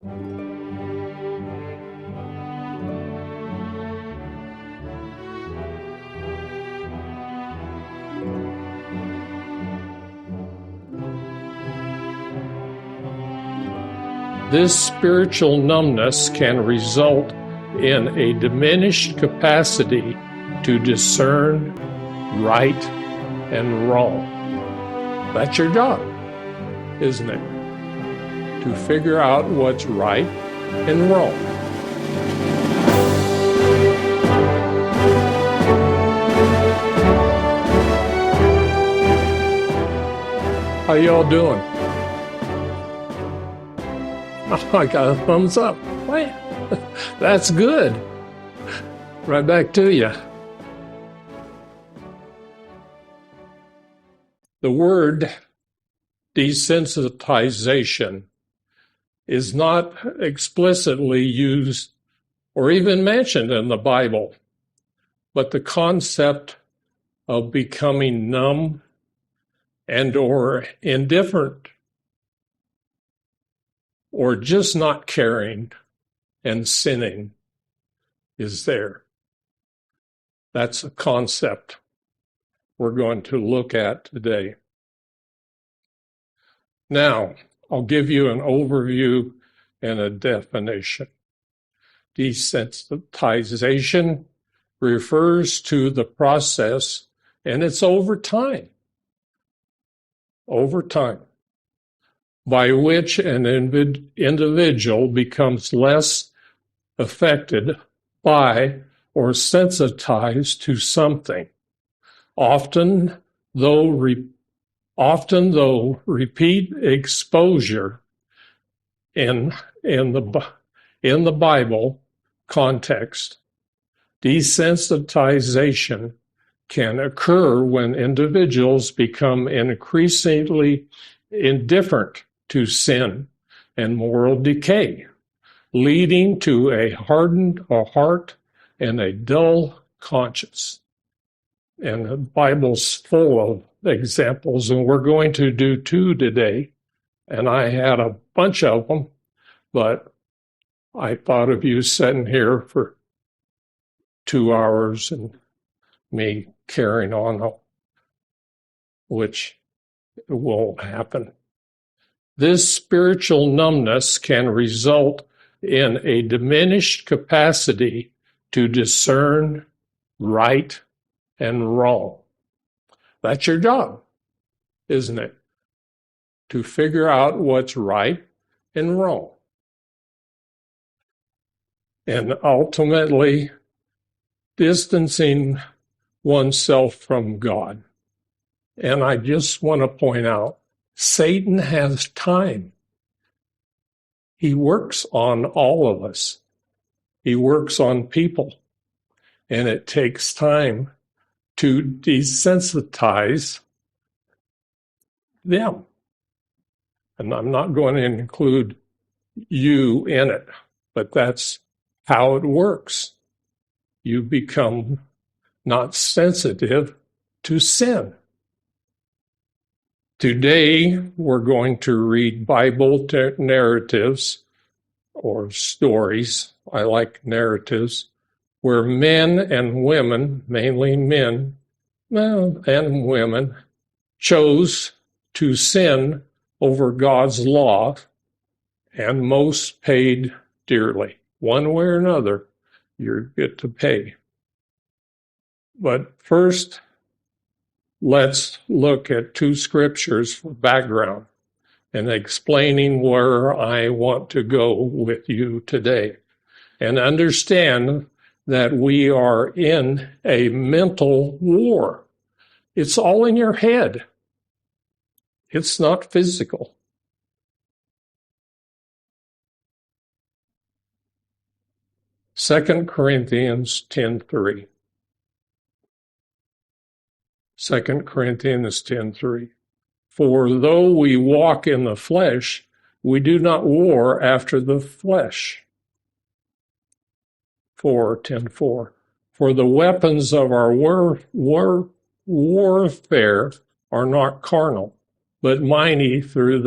This spiritual numbness can result in a diminished capacity to discern right and wrong. That's your job, isn't it? To figure out what's right and wrong. How y'all doing? Oh, I got a thumbs up. Man, that's good. Right back to you. The word desensitization is not explicitly used or even mentioned in the Bible, but the concept of becoming numb and or indifferent or just not caring and sinning is there. That's a concept we're going to look at today. Now, I'll give you an overview and a definition. Desensitization refers to the process, and it's over time, by which an individual becomes less affected by or sensitized to something. Often, though repeat exposure in the Bible context, desensitization can occur when individuals become increasingly indifferent to sin and moral decay, leading to a hardened heart and a dull conscience. And the Bible's full of examples, and we're going to do two today. And I had a bunch of them, but I thought of you sitting here for 2 hours and me carrying on, which will happen. This spiritual numbness can result in a diminished capacity to discern right and wrong. That's your job, isn't it? To figure out what's right and wrong. And ultimately, distancing oneself from God. And I just want to point out, Satan has time. He works on all of us. He works on people. And it takes time to desensitize them. And I'm not going to include you in it, but that's how it works. You become not sensitive to sin. Today, we're going to read Bible narratives or stories. I like narratives where men and women, mainly men and women, chose to sin over God's law, and most paid dearly. One way or another, you get to pay. But first, let's look at 2 scriptures for background and explaining where I want to go with you today. And understand that we are in a mental war. It's all in your head. It's not physical. Second Corinthians 10:3. 2 Corinthians 10:3. For though we walk in the flesh, we do not war after the flesh. 10:4. For the weapons of our warfare are not carnal, but mighty through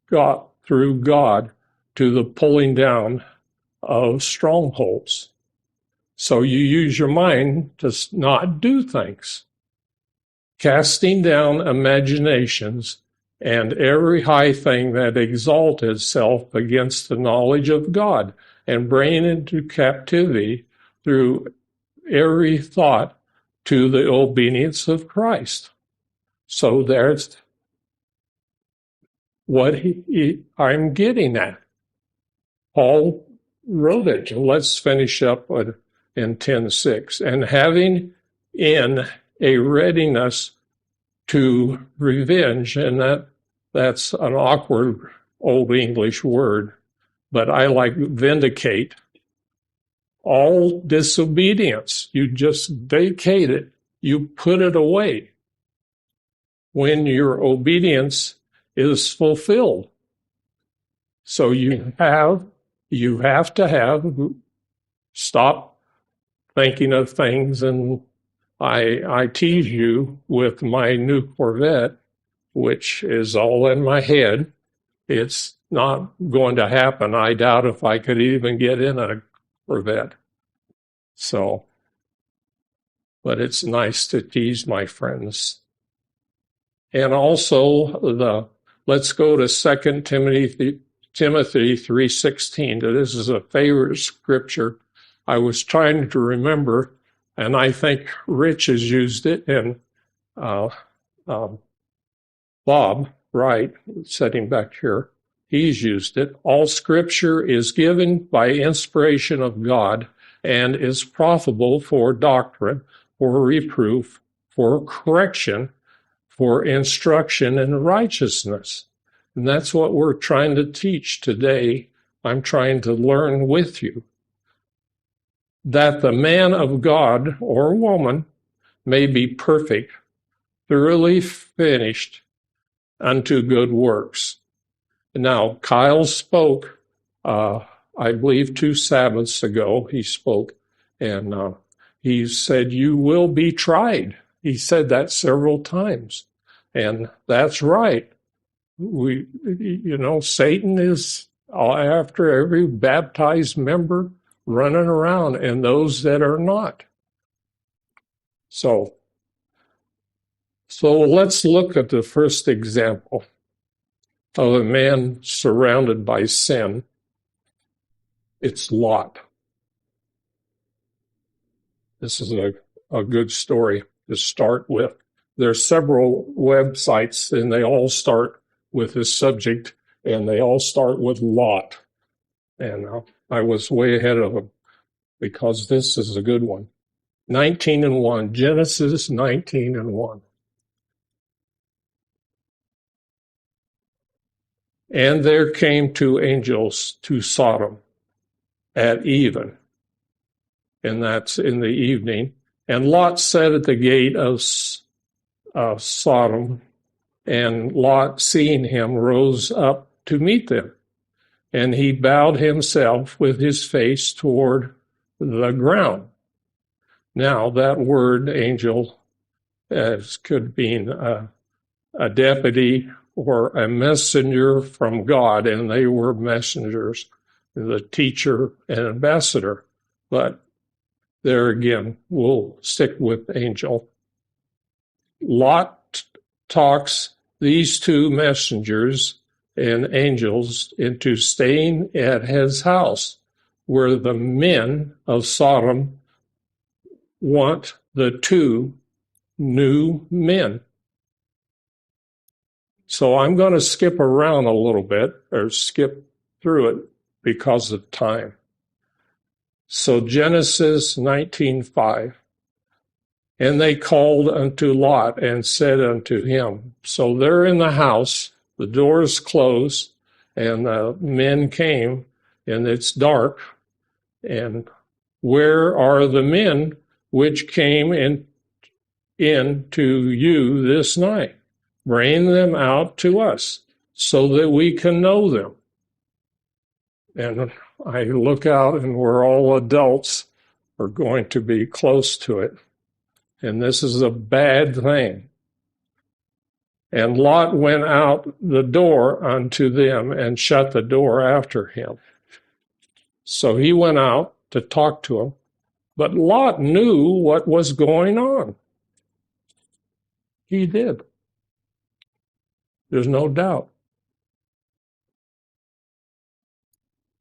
God to the pulling down of strongholds. So you use your mind to not do things. Casting down imaginations and every high thing that exalts itself against the knowledge of God, and bringing into captivity through every thought to the obedience of Christ. So there's what I'm getting at. Paul wrote it. Let's finish up in 10:6. And having in a readiness to revenge, and that's an awkward old English word, but I like vindicate all disobedience. You just vacate it. You put it away when your obedience is fulfilled. So you have to stop thinking of things. And I tease you with my new Corvette, which is all in my head. It's not going to happen. I doubt if I could even get in a Corvette. So, but it's nice to tease my friends. And also let's go to 2 Timothy 3:16. This is a favorite scripture. I was trying to remember, and I think Rich has used it, and Bob Wright, sitting back here, he's used it. All scripture is given by inspiration of God and is profitable for doctrine, for reproof, for correction, for instruction in righteousness. And that's what we're trying to teach today. I'm trying to learn with you. That the man of God or woman may be perfect, thoroughly finished unto good works. Now, Kyle spoke, I believe 2 Sabbaths ago, he spoke, and he said, you will be tried. He said that several times. And that's right. Satan is after every baptized member running around, and those that are not. So let's look at the first example of a man surrounded by sin. It's Lot. This is a good story to start with. There's several websites, and they all start with this subject, and they all start with Lot. And I was way ahead of them because this is a good one. 19:1, Genesis 19:1. And there came 2 angels to Sodom at even, and that's in the evening. And Lot sat at the gate of Sodom, and Lot, seeing him, rose up to meet them. And he bowed himself with his face toward the ground. Now, that word angel could mean a deputy or a messenger from God, and they were messengers, the teacher and ambassador. But there again, we'll stick with angel. Lot talks these 2 messengers and angels into staying at his house, where the men of Sodom want the 2 new men. So I'm going to skip around a little bit, or skip through it because of time. So Genesis 19:5. And they called unto Lot and said unto him. So they're in the house, the door's closed, and the men came, and it's dark. And where are the men which came in to you this night? Bring them out to us, so that we can know them. And I look out, and we're all adults, are going to be close to it. And this is a bad thing. And Lot went out the door unto them and shut the door after him. So he went out to talk to them, but Lot knew what was going on. He did. There's no doubt.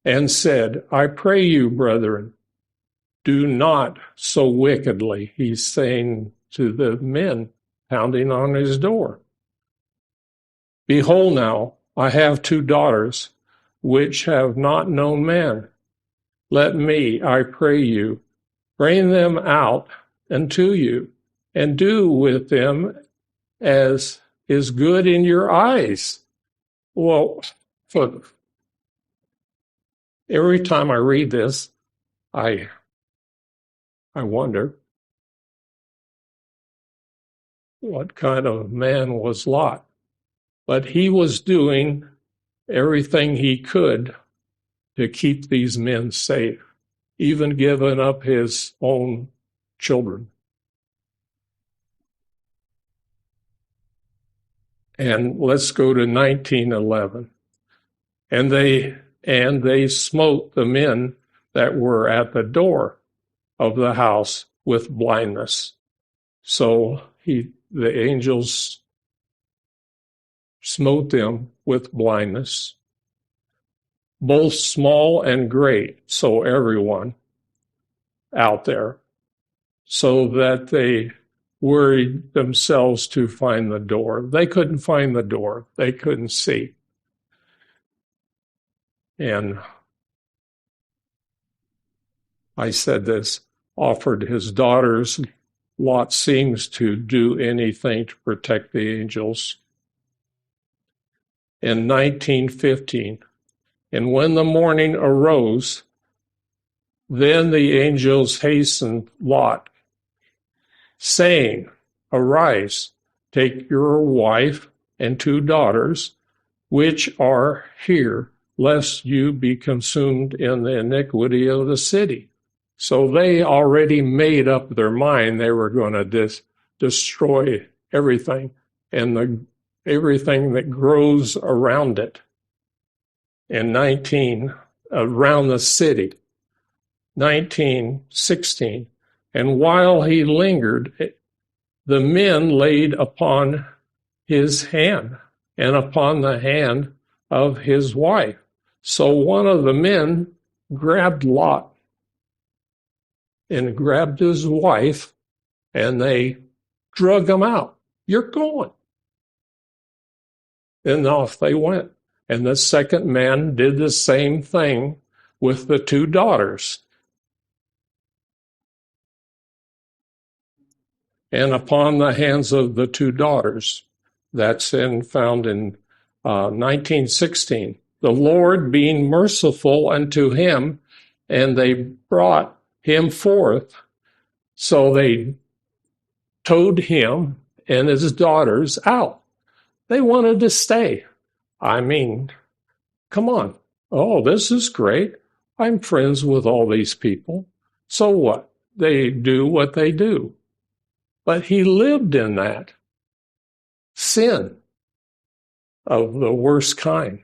And said, I pray you, brethren, do not so wickedly. He's saying to the men pounding on his door. Behold now, I have 2 daughters, which have not known man. Let me, I pray you, bring them out unto you, and do with them as is good in your eyes. Well, every time I read this, I wonder, what kind of man was Lot? But he was doing everything he could to keep these men safe, even giving up his own children. And let's go to 1911. And they smote the men that were at the door of the house with blindness. So the angels smote them with blindness, both small and great, so everyone out there, so that they worried themselves to find the door. They couldn't find the door. They couldn't see. And I said this, offered his daughters. Lot seems to do anything to protect the angels. In 1915, and when the morning arose, then the angels hastened Lot, saying, Arise, take your wife and 2 daughters, which are here, lest you be consumed in the iniquity of the city. So they already made up their mind they were going to destroy everything and everything that grows around it. Around the city, 1916. And while he lingered, the men laid upon his hand and upon the hand of his wife. So one of the men grabbed Lot and grabbed his wife, and they drug him out. You're going. And off they went. And the second man did the same thing with the 2 daughters. And upon the hands of the 2 daughters, that's found in 1916. The Lord being merciful unto him, and they brought him forth. So they towed him and his daughters out. They wanted to stay. I mean, come on. Oh, this is great. I'm friends with all these people. So what? They do what they do. But he lived in that sin of the worst kind.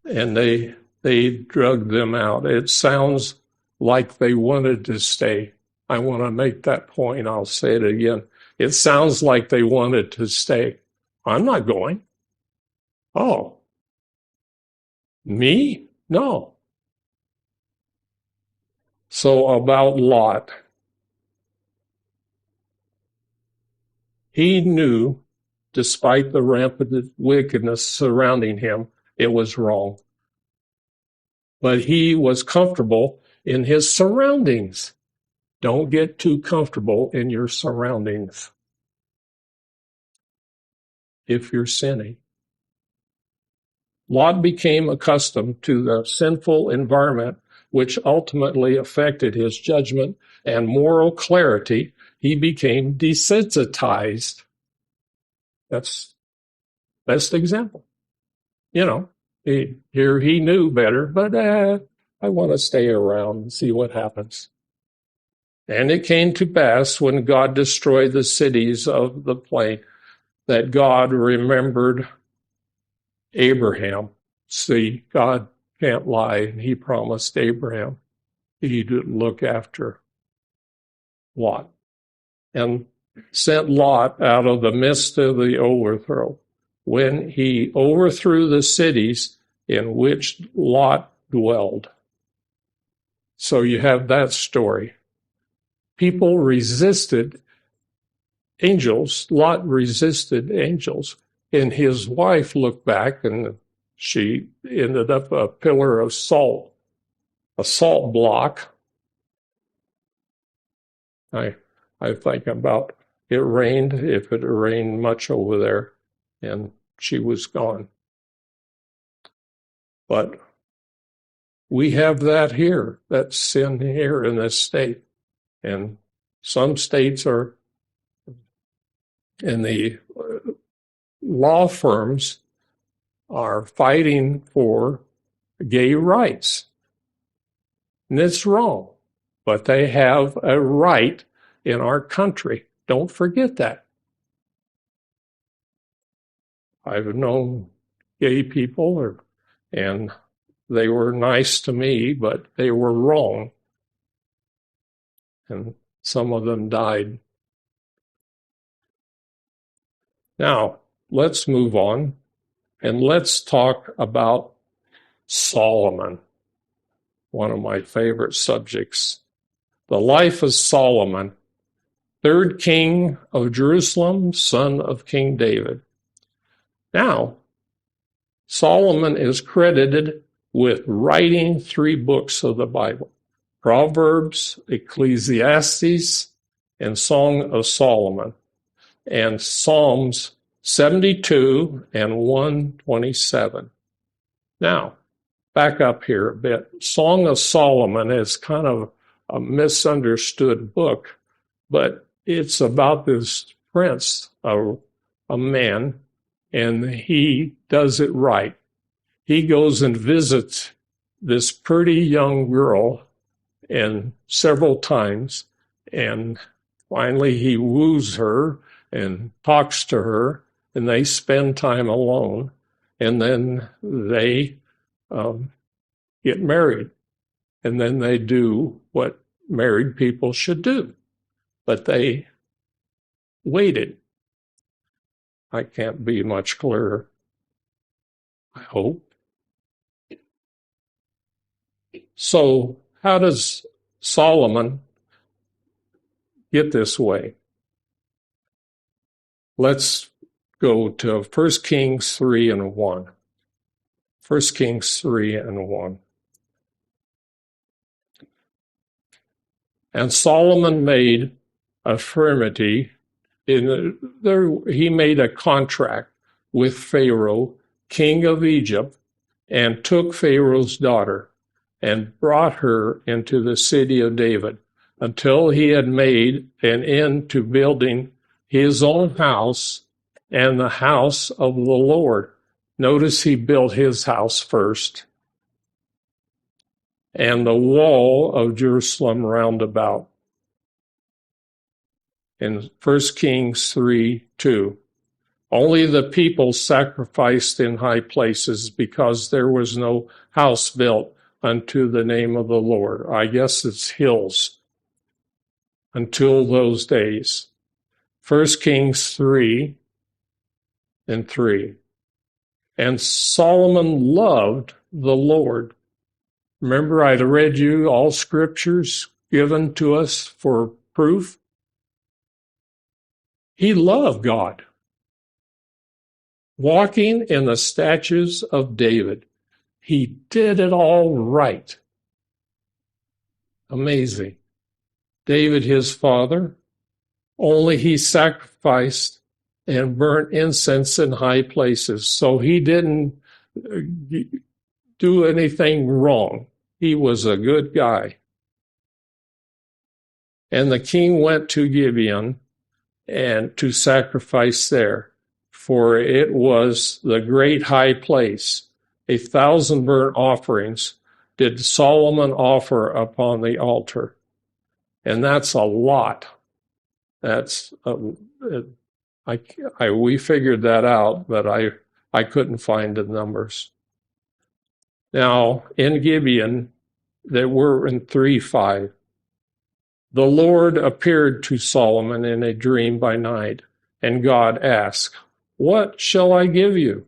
And they drugged them out. It sounds like they wanted to stay. I want to make that point. I'll say it again. It sounds like they wanted to stay. I'm not going. Oh, me? No. So about Lot, he knew, despite the rampant wickedness surrounding him, it was wrong. But he was comfortable in his surroundings. Don't get too comfortable in your surroundings if you're sinning. Lot became accustomed to the sinful environment, which ultimately affected his judgment and moral clarity. He became desensitized. That's best example. He knew better, but I want to stay around and see what happens. And it came to pass when God destroyed the cities of the plain that God remembered Abraham. See, God can't lie, and he promised Abraham he'd look after Lot, and sent Lot out of the midst of the overthrow, when he overthrew the cities in which Lot dwelled. So you have that story. People resisted angels. Lot resisted angels. And his wife looked back, and she ended up a pillar of salt, a salt block. I think about it rained, if it rained much over there, and she was gone. But we have that here, that sin here in this state. And some states are, and the law firms are fighting for gay rights. And it's wrong, but they have a right in our country. Don't forget that. I've known gay people, and they were nice to me, but they were wrong. And some of them died. Now, let's move on, and let's talk about Solomon, one of my favorite subjects. The life of Solomon, third king of Jerusalem, son of King David. Now, Solomon is credited with writing 3 books of the Bible: Proverbs, Ecclesiastes, and Song of Solomon, and Psalms 72 and 127. Now, back up here a bit. Song of Solomon is kind of a misunderstood book, but it's about this prince, a man, and he does it right. He goes and visits this pretty young girl and several times, and finally he woos her and talks to her, and they spend time alone, and then they get married, and then they do what married people should do. But they waited. I can't be much clearer, I hope. So how does Solomon get this way? Let's go to 1 Kings 3 and 1. 1 Kings 3 and 1. And Solomon made a firmity. He made a contract with Pharaoh, king of Egypt, and took Pharaoh's daughter and brought her into the city of David until he had made an end to building his own house and the house of the Lord. Notice he built his house first, and the wall of Jerusalem round about. In 1 Kings 3:2, only the people sacrificed in high places because there was no house built unto the name of the Lord. I guess it's hills until those days. 1 Kings 3 and 3. And Solomon loved the Lord. Remember, I read you all scriptures given to us for proof. He loved God, walking in the statutes of David. He did it all right. Amazing. David, his father, only he sacrificed and burnt incense in high places. So he didn't do anything wrong. He was a good guy. And the king went to Gibeon and to sacrifice there, for it was the great high place. 1,000 burnt offerings did Solomon offer upon the altar. And that's a lot. We figured that out, but I couldn't find the numbers. Now, in Gibeon, they were in 3:5. The Lord appeared to Solomon in a dream by night, and God asked, "What shall I give you?"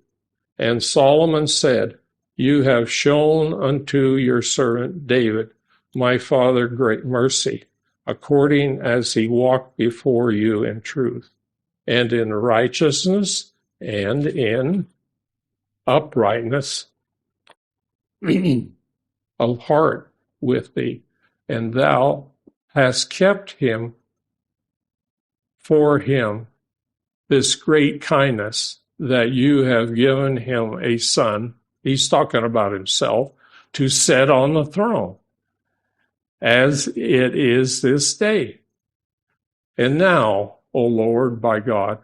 And Solomon said, "You have shown unto your servant David, my father, great mercy, according as he walked before you in truth, and in righteousness, and in uprightness of heart with thee. And thou hast kept him for him this great kindness, that you have given him a son," he's talking about himself, "to sit on the throne, as it is this day. And now, O Lord, by God,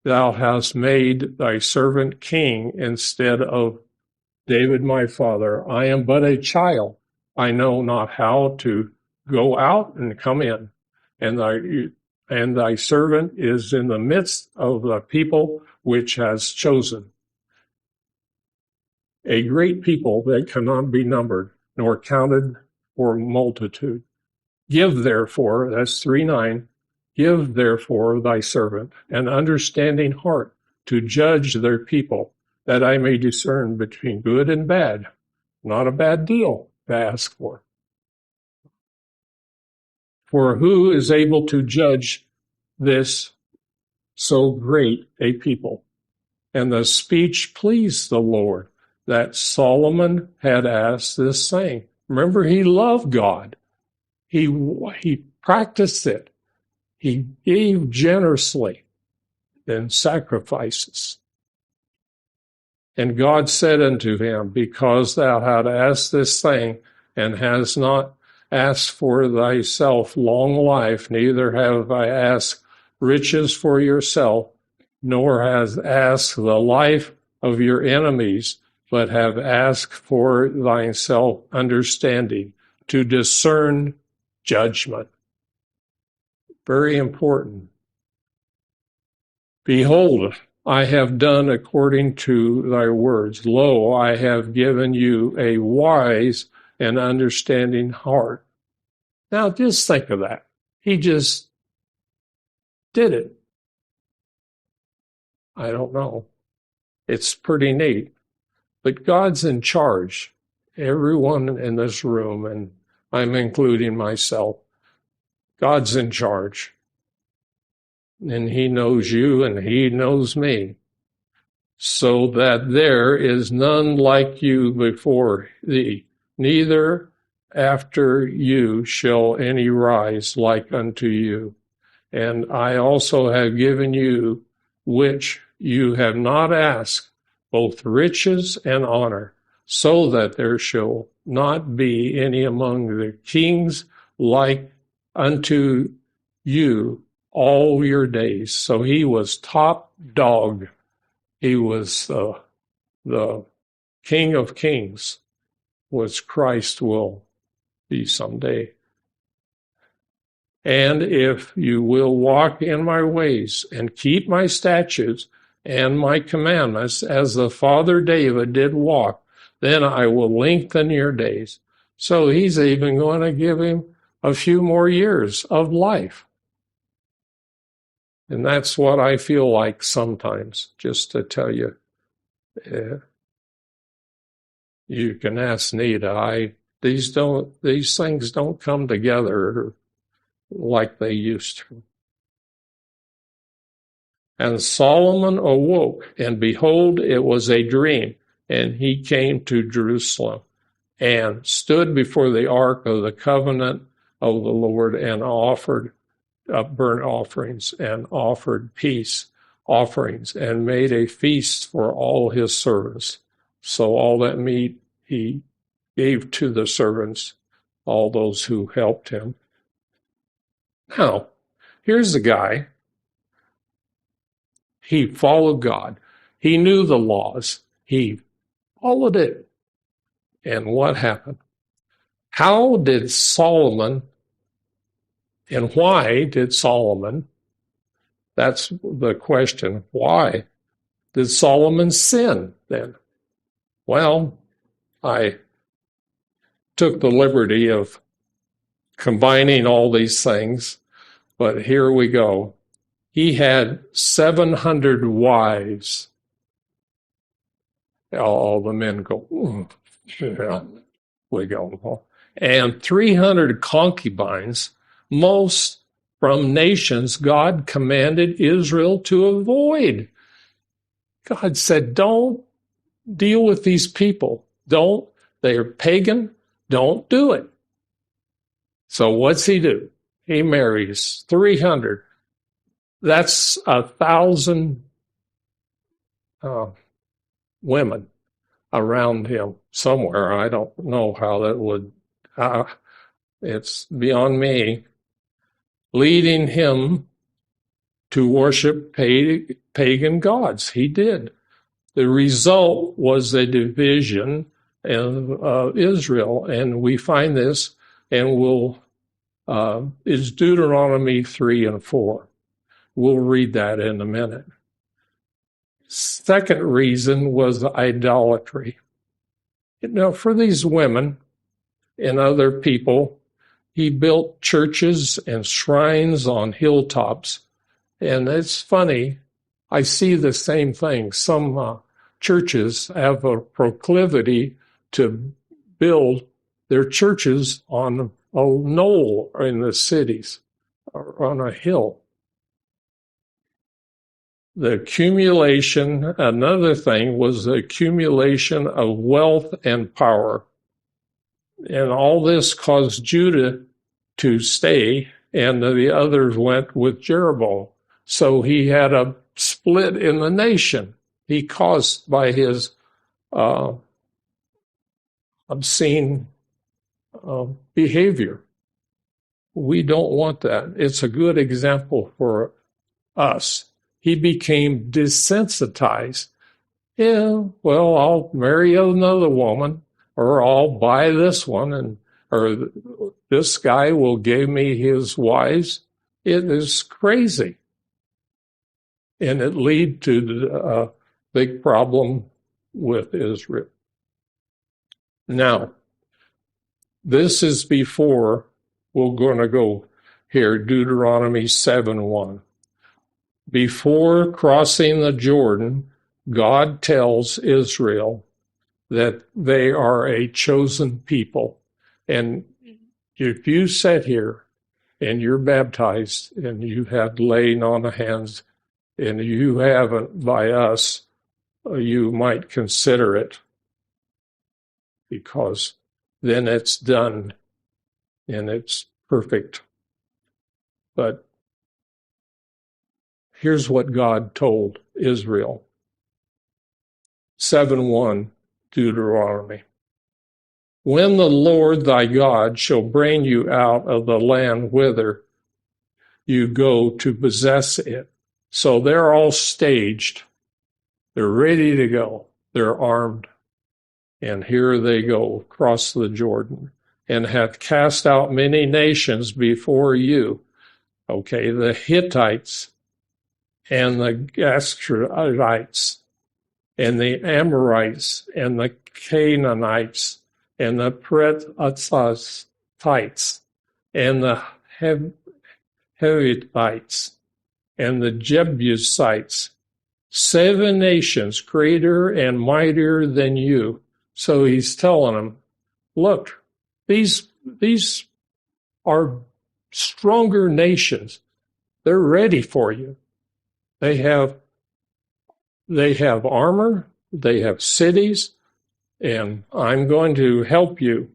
thou hast made thy servant king instead of David my father. I am but a child. I know not how to go out and come in. And thy servant is in the midst of the people which has chosen, a great people that cannot be numbered, nor counted for multitude. Give therefore," that's 3:9, "give therefore thy servant an understanding heart to judge their people, that I may discern between good and bad." Not a bad deal to ask for. "For who is able to judge this so great a people?" And the speech pleased the Lord, that Solomon had asked this thing. Remember, he loved God. He practiced it. He gave generously in sacrifices. And God said unto him, "Because thou hast asked this thing, and hast not asked for thyself long life, neither have I asked riches for yourself, nor has asked the life of your enemies, but have asked for thyself understanding, to discern judgment." Very important. "Behold, I have done according to thy words. Lo, I have given you a wise and understanding heart." Now just think of that. He just did it. I don't know. It's pretty neat. But God's in charge. Everyone in this room, and I'm including myself, God's in charge. And he knows you and he knows me. "So that there is none like you before thee, neither after you shall any rise like unto you. And I also have given you which you have not asked, both riches and honor, so that there shall not be any among the kings like unto you all your days." So he was top dog. He was the King of Kings, which Christ will be someday. "And if you will walk in my ways and keep my statutes and my commandments, as the father David did walk, then I will lengthen your days." So he's even going to give him a few more years of life. And that's what I feel like sometimes, just to tell you. You can ask Nita. These things don't come together like they used to. "And Solomon awoke, and behold, it was a dream. And he came to Jerusalem, and stood before the ark of the covenant of the Lord, and offered burnt offerings, and offered peace offerings, and made a feast for all his servants." So all that meat he gave to the servants, all those who helped him. Now, here's the guy. He followed God. He knew the laws. He followed it. And what happened? How did Solomon And why did Solomon, that's the question, why did Solomon sin then? Well, I took the liberty of combining all these things, but here we go. He had 700 wives. All the men go, yeah, we go. And 300 concubines, most from nations God commanded Israel to avoid. God said, don't deal with these people. They're pagan. Don't do it. So what's he do? He marries 300. That's 1,000 women around him somewhere. I don't know how that would, it's beyond me. Leading him to worship pagan gods. He did. The result was a division of Israel, and we find this, and is Deuteronomy 3 and 4. We'll read that in a minute. Second reason was idolatry. Now, for these women and other people, he built churches and shrines on hilltops. And it's funny, I see the same thing. Some churches have a proclivity to build their churches on a knoll in the cities or on a hill. The accumulation, another thing was the accumulation of wealth and power. And all this caused Judah to stay, and the others went with Jeroboam. So he had a split in the nation. He caused by his obscene behavior. We don't want that. It's a good example for us. He became desensitized. Yeah, well, I'll marry another woman, or I'll buy this one, or this guy will give me his wives. It is crazy. And it led to the big problem with Israel. Now, this is before we're going to go here, Deuteronomy 7:1. Before crossing the Jordan, God tells Israel that they are a chosen people. And if you sit here and you're baptized and you had laying on of hands and you haven't by us, you might consider it, because then it's done and it's perfect. But here's what God told Israel. 7:1, Deuteronomy. When the Lord thy God shall bring you out of the land whither you go to possess it. So they're all staged. They're ready to go. They're armed. And here they go across the Jordan, and have cast out many nations before you. Okay, the Hittites and the Gashurites and the Amorites and the Canaanites and the Perizzites and the Hivitites and the Jebusites, 7 nations greater and mightier than you. So he's telling them, look, these are stronger nations. They're ready for you. They have armor, they have cities, and I'm going to help you.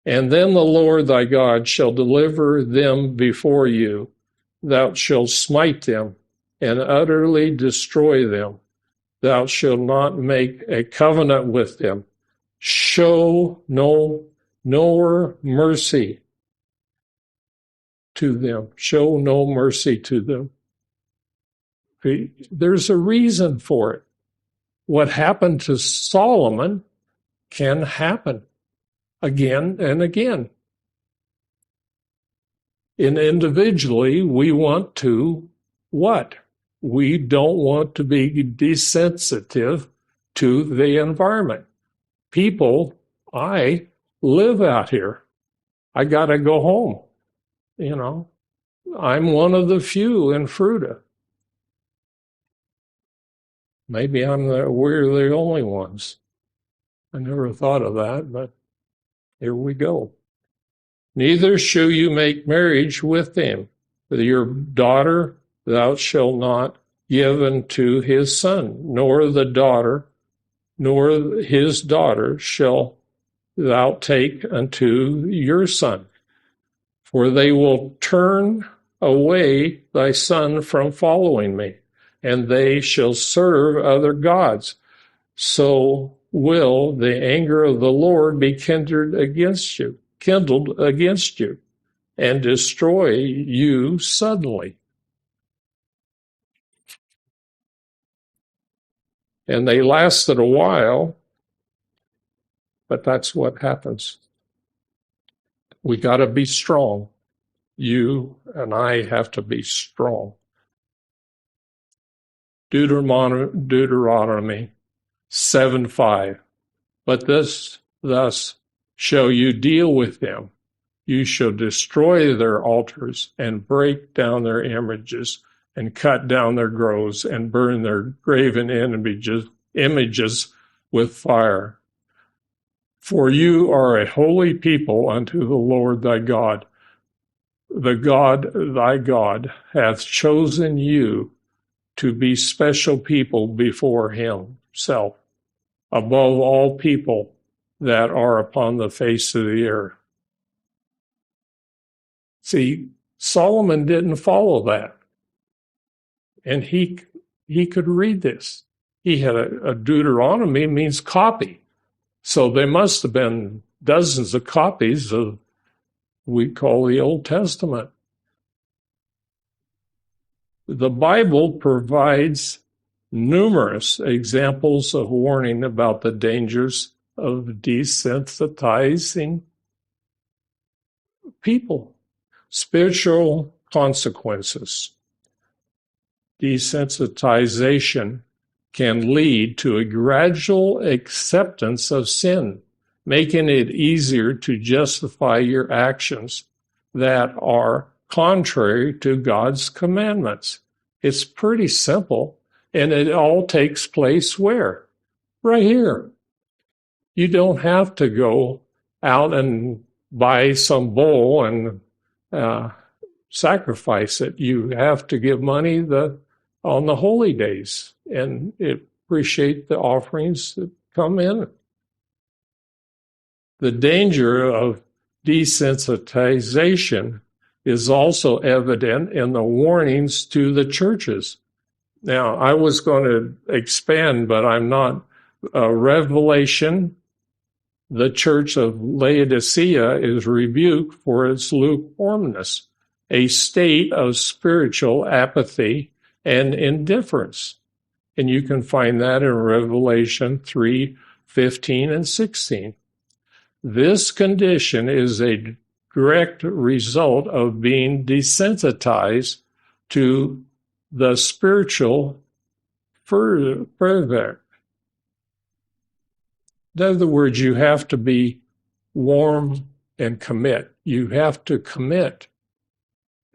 And then the Lord thy God shall deliver them before you. Thou shalt smite them and utterly destroy them. Thou shalt not make a covenant with them. Show no mercy to them. Show no mercy to them. There's a reason for it. What happened to Solomon can happen again and again. individually, we want to what? We don't want to be desensitive to the environment. People, I live out here. I got to go home. You know, I'm one of the few in Fruta. Maybe we're the only ones. I never thought of that, but here we go. Neither shall you make marriage with him. Your daughter thou shalt not give unto his son, nor the daughter, nor his daughter shall thou take unto your son. For they will turn away thy son from following me, and they shall serve other gods. So will the anger of the Lord be kindled against you, and destroy you suddenly. And they lasted a while, but that's what happens. We got to be strong. You and I have to be strong. Deuteronomy 7:5. But thus shall you deal with them. You shall destroy their altars and break down their images and cut down their groves and burn their graven images with fire. For you are a holy people unto the Lord thy God. The God thy God hath chosen you to be special people before himself, above all people that are upon the face of the earth. See, Solomon didn't follow that. And he could read this. He had a Deuteronomy means copy. So there must have been dozens of copies of we call the Old Testament. The Bible provides numerous examples of warning about the dangers of desensitizing people. Spiritual consequences. Desensitization can lead to a gradual acceptance of sin, making it easier to justify your actions that are contrary to God's commandments. It's pretty simple, and it all takes place where? Right here. You don't have to go out and buy some bull and sacrifice it. You have to give money on the holy days and appreciate the offerings that come in. The danger of desensitization is also evident in the warnings to the churches. Now, I was going to expand, but I'm not. Revelation, the church of Laodicea is rebuked for its lukewarmness, a state of spiritual apathy and indifference. And you can find that in Revelation 3:15 and 16. This condition is a direct result of being desensitized to the spiritual fervor. In other words, you have to be warm and commit. You have to commit.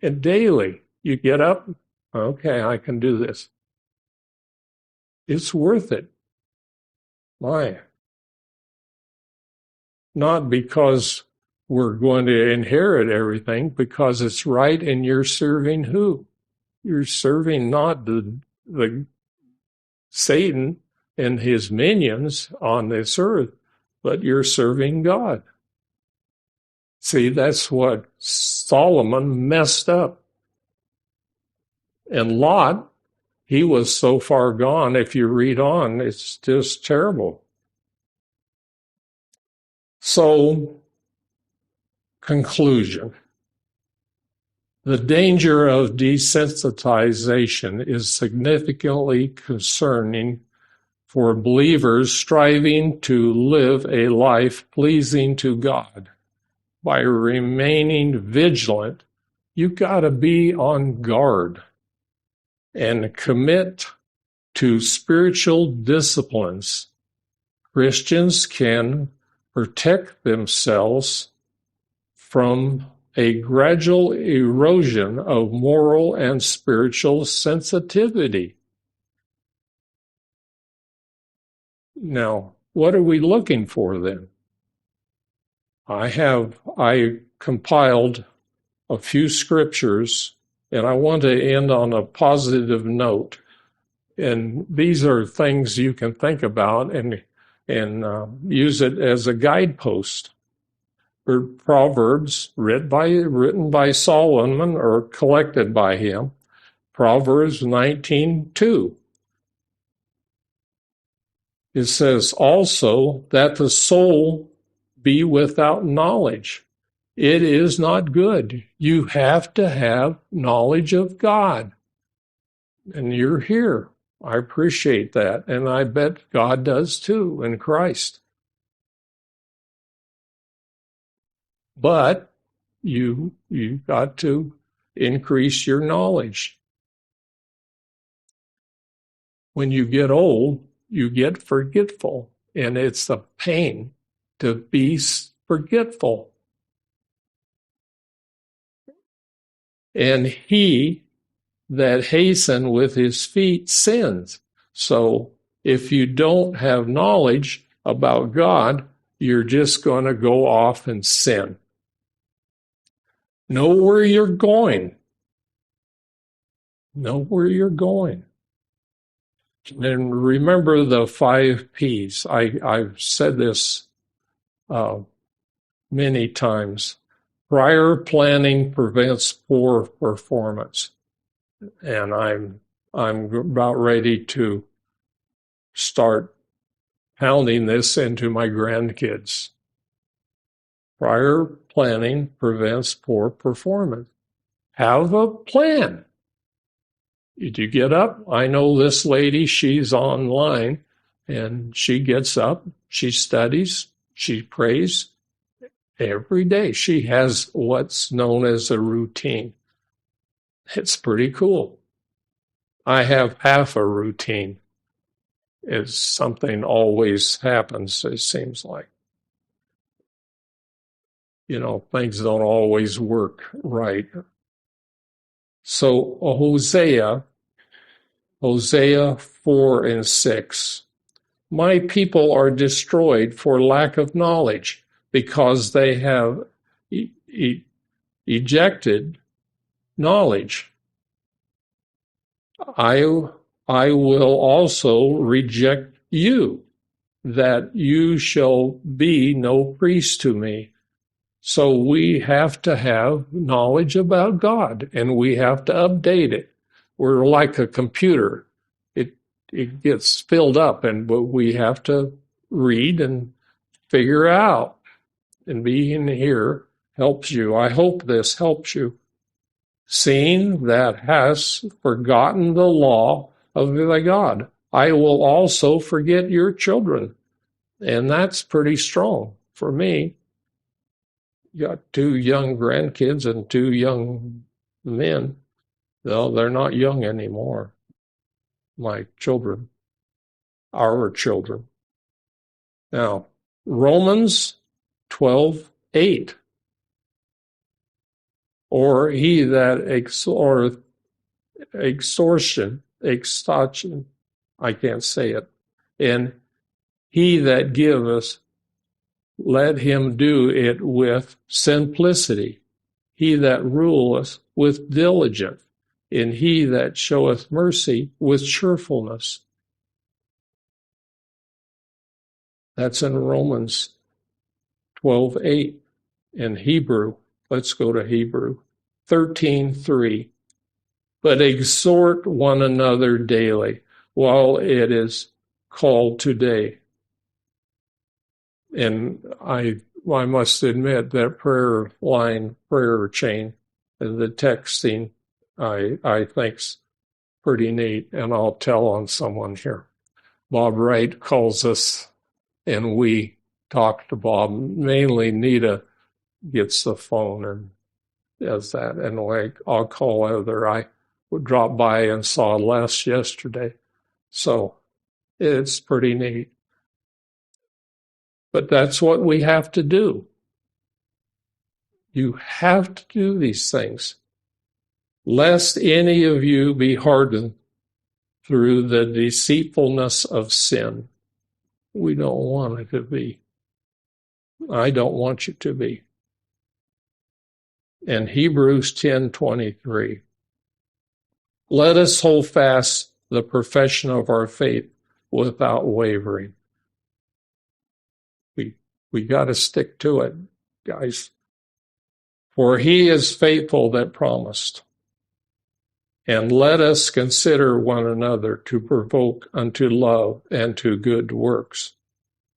And daily, you get up, okay, I can do this. It's worth it. Why? Not because we're going to inherit everything, because it's right and you're serving who? You're serving not the Satan and his minions on this earth, but you're serving God. See, that's what Solomon messed up. And Lot, he was so far gone, if you read on, it's just terrible. So, conclusion. The danger of desensitization is significantly concerning for believers striving to live a life pleasing to God by remaining vigilant You got to be on guard and commit to spiritual disciplines. Christians can protect themselves from a gradual erosion of moral and spiritual sensitivity. Now, what are we looking for then? I compiled a few scriptures, and I want to end on a positive note. And these are things you can think about and use it as a guidepost. Proverbs written by Solomon or collected by him. Proverbs 19:2. It says also that the soul be without knowledge. It is not good. You have to have knowledge of God. And you're here. I appreciate that. And I bet God does too in Christ. But you got to increase your knowledge. When you get old, you get forgetful, and it's a pain to be forgetful. And he that hasten with his feet sins. So if you don't have knowledge about God, you're just going to go off and sin. Know where you're going. Know where you're going. And remember the 5 P's. I've said this many times. Prior planning prevents poor performance. And I'm about ready to start pounding this into my grandkids. Prior planning prevents poor performance. Have a plan. Did you get up? I know this lady, she's online, and she gets up, she studies, she prays every day. She has what's known as a routine. It's pretty cool. I have half a routine. It's something always happens, it seems like. You know, things don't always work right. So Hosea 4 and 6. My people are destroyed for lack of knowledge, because they have ejected knowledge. I will also reject you, that you shall be no priest to me. So we have to have knowledge about God, and we have to update it. We're like a computer. It gets filled up, but we have to read and figure out. And being here helps you. I hope this helps you. Seeing that has forgotten the law of thy God, I will also forget your children. And that's pretty strong for me. You got 2 young grandkids and 2 young men. Though they're not young anymore. My children, our children. Now, Romans 12:8. Or he that extortion, I can't say it. And he that giveth, let him do it with simplicity. He that ruleth with diligence, and he that showeth mercy with cheerfulness. That's in Romans 12:8. In Hebrew, let's go to Hebrew 13:3. But exhort one another daily while it is called today. And I must admit that prayer chain, and the texting, I think's pretty neat, and I'll tell on someone here. Bob Wright calls us, and we talk to Bob. Mainly Nita gets the phone, and as that. And like I'll call other, I would drop by and saw Les yesterday. So it's pretty neat. But that's what we have to do. You have to do these things, lest any of you be hardened through the deceitfulness of sin. We don't want it to be. I don't want you to be. And Hebrews 10:23. Let us hold fast the profession of our faith without wavering. We got to stick to it, guys. For he is faithful that promised. And let us consider one another to provoke unto love and to good works,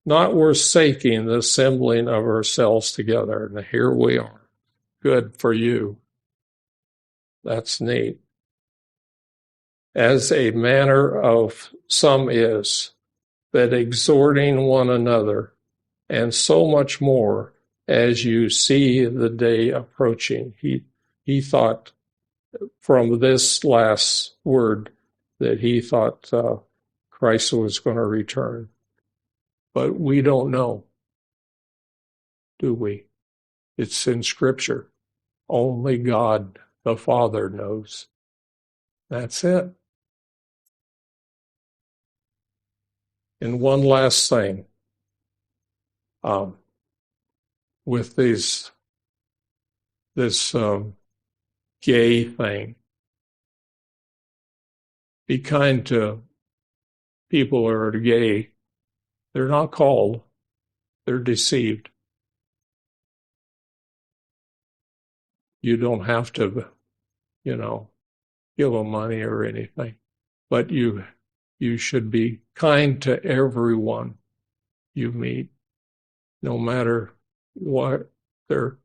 not forsaking the assembling of ourselves together. And here we are. Good for you. That's neat. As a manner of some is, that exhorting one another, and so much more as you see the day approaching. He thought from this last word that he thought Christ was going to return. But we don't know, do we? It's in Scripture. Only God the Father knows. That's it. And one last thing. With this gay thing, be kind to people who are gay. They're not called. They're deceived. You don't have to, give them money or anything. But you should be kind to everyone you meet, no matter what their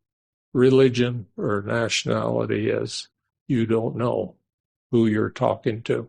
religion or nationality is. You don't know who you're talking to.